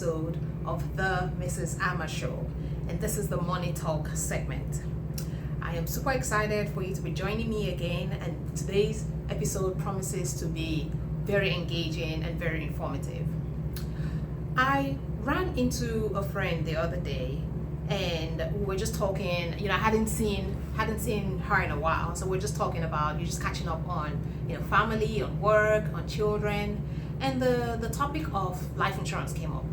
episode of the Mrs. Amma Show, and this is the Money Talk segment. I am super excited for you to be joining me again, and today's episode promises to be very engaging and very informative. I ran into a friend the other day, and we were just talking. I hadn't seen her in a while, so we're just talking about just catching up on family, on work, on children, and the topic of life insurance came up.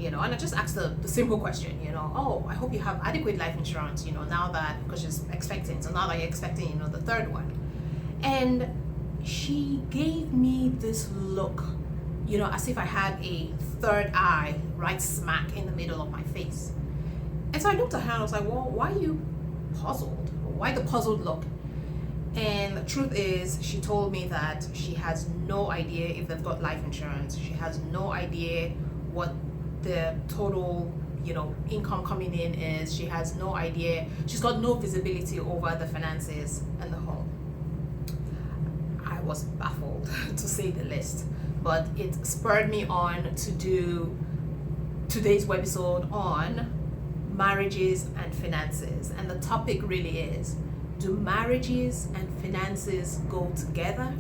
And I just asked the simple question. I hope you have adequate life insurance. Now that, because she's expecting, so now that you're expecting, the third one, and she gave me this look, as if I had a third eye right smack in the middle of my face. And so I looked at her and I was like, well, why are you puzzled? Why the puzzled look? And the truth is, she told me that she has no idea if they've got life insurance. She has no idea what the total, income coming in is. She has no idea. She's got no visibility over the finances and the home. I was baffled, to say the least. But it spurred me on to do today's webisode on marriages and finances. And the topic really is, do marriages and finances go together?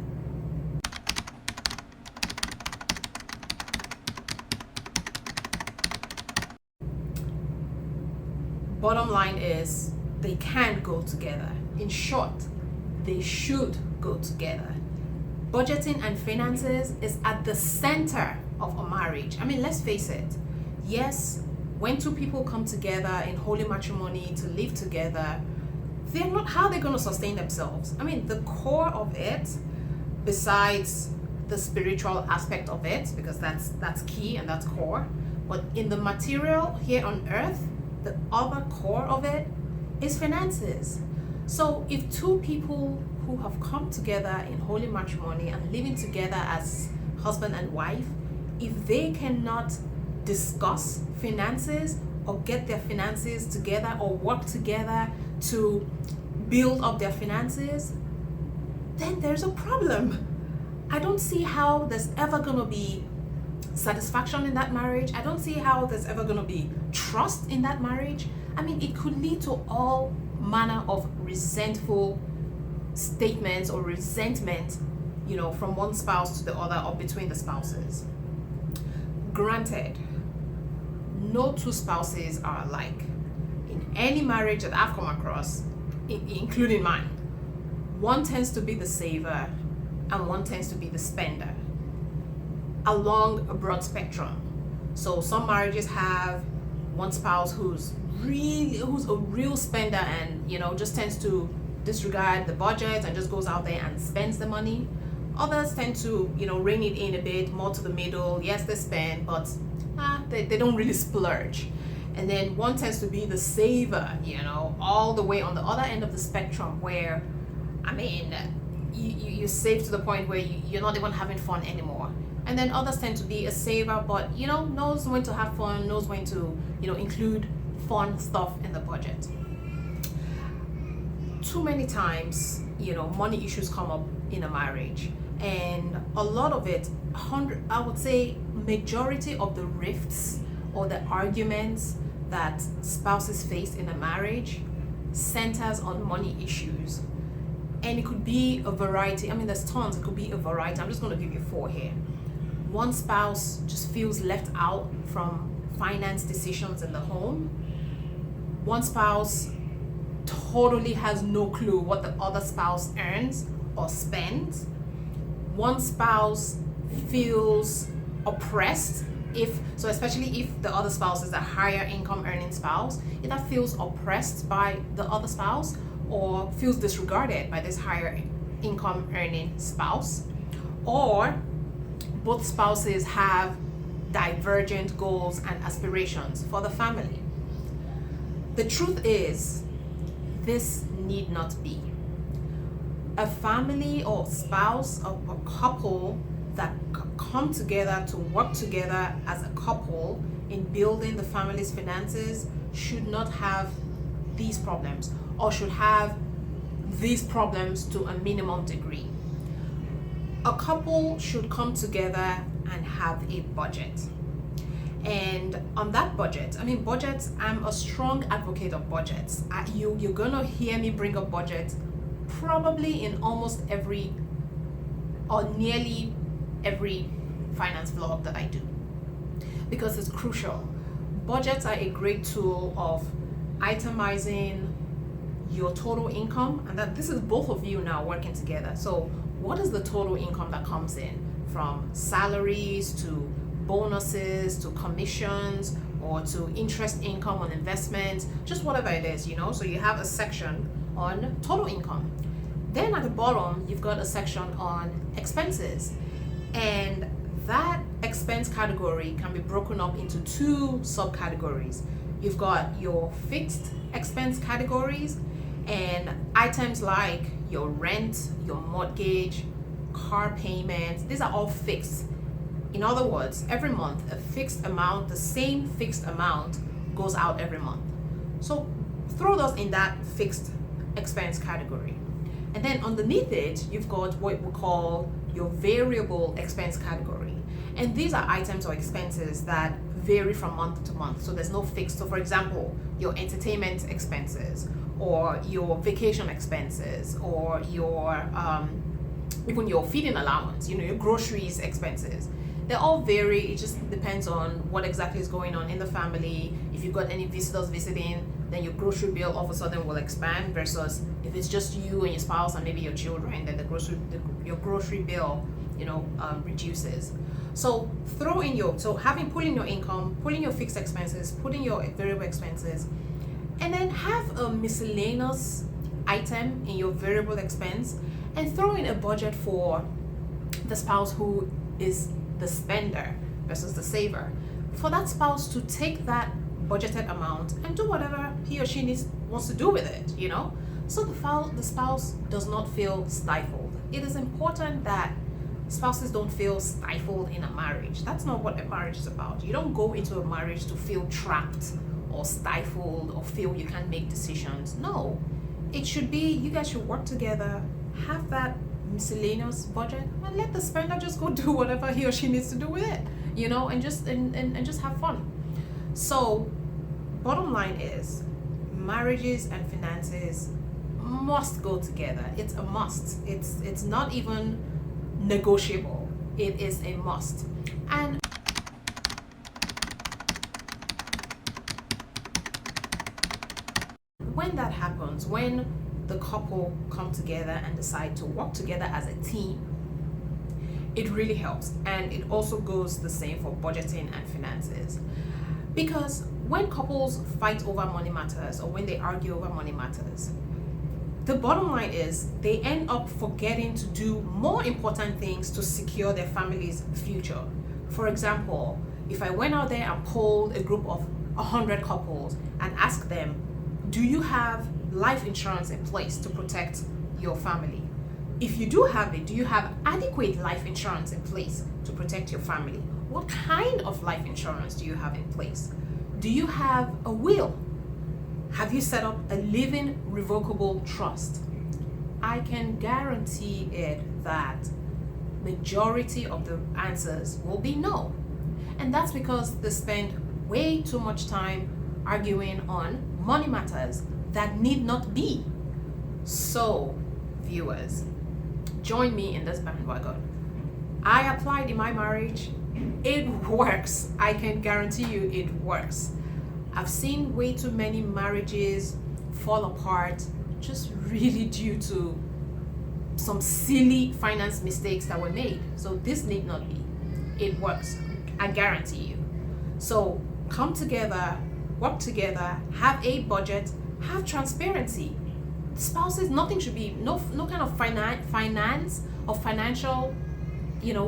Bottom line is, they can go together. In short, they should go together. Budgeting and finances is at the center of a marriage. Let's face it. Yes, when two people come together in holy matrimony to live together, how are they going to sustain themselves? The core of it, besides the spiritual aspect of it, because that's key and that's core, but in the material here on earth, the other core of it is finances. So if two people who have come together in holy matrimony and living together as husband and wife, if they cannot discuss finances or get their finances together or work together to build up their finances, then there's a problem. I don't see how there's ever going to be satisfaction in that marriage. I don't see how there's ever going to be trust in that marriage. It could lead to all manner of resentful statements or resentment, from one spouse to the other or between the spouses. Granted, no two spouses are alike. In any marriage that I've come across, including mine, one tends to be the saver and one tends to be the spender along a broad spectrum. So some marriages have one spouse who's a real spender and just tends to disregard the budget and just goes out there and spends the money. Others tend to rein it in a bit, more to the middle. Yes, they spend, but they don't really splurge. And then one tends to be the saver, all the way on the other end of the spectrum, where you save to the point where you're not even having fun anymore. And then others tend to be a saver, but knows when to have fun, knows when to include fun stuff in the budget. Too many times, money issues come up in a marriage, and a lot of it, I would say majority of the rifts or the arguments that spouses face in a marriage centers on money issues. And it could be a variety. There's tons. It could be a variety. I'm just going to give you 4 here. One spouse just feels left out from finance decisions in the home. One spouse totally has no clue what the other spouse earns or spends. One spouse feels oppressed, especially if the other spouse is a higher income earning spouse, either feels oppressed by the other spouse or feels disregarded by this higher income earning spouse, or both spouses have divergent goals and aspirations for the family. The truth is, this need not be. A family or spouse or a couple that come together to work together as a couple in building the family's finances should not have these problems, or should have these problems to a minimum degree. A couple should come together and have a budget. And on that budget, budgets, I'm a strong advocate of budgets. You're gonna hear me bring up budgets probably in almost every or nearly every finance vlog that I do, because it's crucial. Budgets are a great tool of itemizing your total income, and that this is both of you now working together. So what is the total income that comes in from salaries to bonuses to commissions or to interest income on investments, just whatever it is, so you have a section on total income. Then at the bottom you've got a section on expenses, and that expense category can be broken up into two subcategories. You've got your fixed expense categories, and items like your rent, your mortgage, car payments, these are all fixed. In other words, every month a fixed amount, the same fixed amount goes out every month. So throw those in that fixed expense category. And then underneath it, you've got what we call your variable expense category. And these are items or expenses that vary from month to month. So there's no fixed. So for example, your entertainment expenses or your vacation expenses or your even your feeding allowance, your groceries expenses. They all vary. It just depends on what exactly is going on in the family. If you've got any visitors visiting, then your grocery bill all of a sudden will expand, versus if it's just you and your spouse and maybe your children, then your grocery bill reduces. So put in your income, put in your fixed expenses, put in your variable expenses, and then have a miscellaneous item in your variable expense, and throw in a budget for the spouse who is the spender versus the saver. For that spouse to take that budgeted amount and do whatever he or she wants to do with it, so the spouse does not feel stifled. It is important that spouses don't feel stifled in a marriage. That's not what a marriage is about. You don't go into a marriage to feel trapped or stifled or feel you can't make decisions. No, it should be you guys should work together, have that miscellaneous budget, and let the spender just go do whatever he or she needs to do with it, and just have fun. So bottom line is, marriages and finances must go together. It's a must. It's not even negotiable. It is a must. And when that happens, when the couple come together and decide to work together as a team, it really helps. And it also goes the same for budgeting and finances, because when couples fight over money matters or when they argue over money matters, the bottom line is they end up forgetting to do more important things to secure their family's future. For example, if I went out there and polled a group of 100 couples and asked them, do you have life insurance in place to protect your family? If you do have it, do you have adequate life insurance in place to protect your family? What kind of life insurance do you have in place? Do you have a will? Have you set up a living revocable trust? I can guarantee it that majority of the answers will be no. And that's because they spend way too much time arguing on money matters that need not be. So, viewers, join me in this bandwagon. I applied in my marriage. It works. I can guarantee you it works. I've seen way too many marriages fall apart just really due to some silly finance mistakes that were made. So this need not be. It works. I guarantee you. So come together, work together, have a budget, have transparency. Spouses, nothing should be, no kind of finance or financial,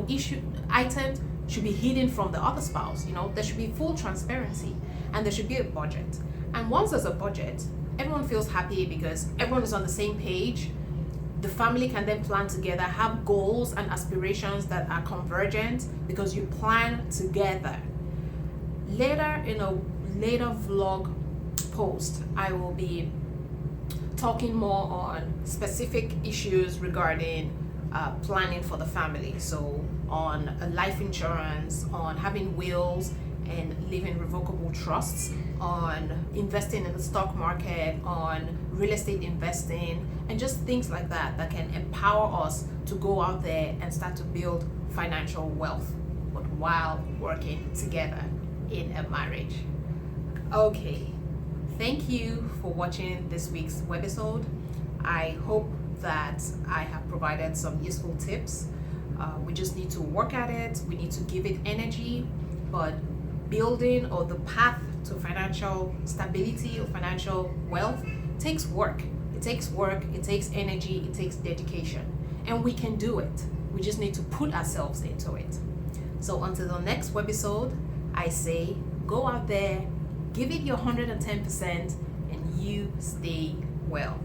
issue items should be hidden from the other spouse. There should be full transparency, and there should be a budget. And once there's a budget, everyone feels happy because everyone is on the same page. The family can then plan together, have goals and aspirations that are convergent because you plan together. Later, in a later vlog post, I will be talking more on specific issues regarding planning for the family. So on life insurance, on having wills, and leaving revocable trusts, on investing in the stock market, on real estate investing, and just things like that that can empower us to go out there and start to build financial wealth, but while working together in a marriage. Okay, thank you for watching this week's webisode. I hope that I have provided some useful tips. We just need to work at it. We need to give it energy, but building or the path to financial stability or financial wealth takes work. It takes work, it takes energy, it takes dedication, and we can do it. We just need to put ourselves into it. So until the next webisode, I say go out there, give it your 110%, and you stay well.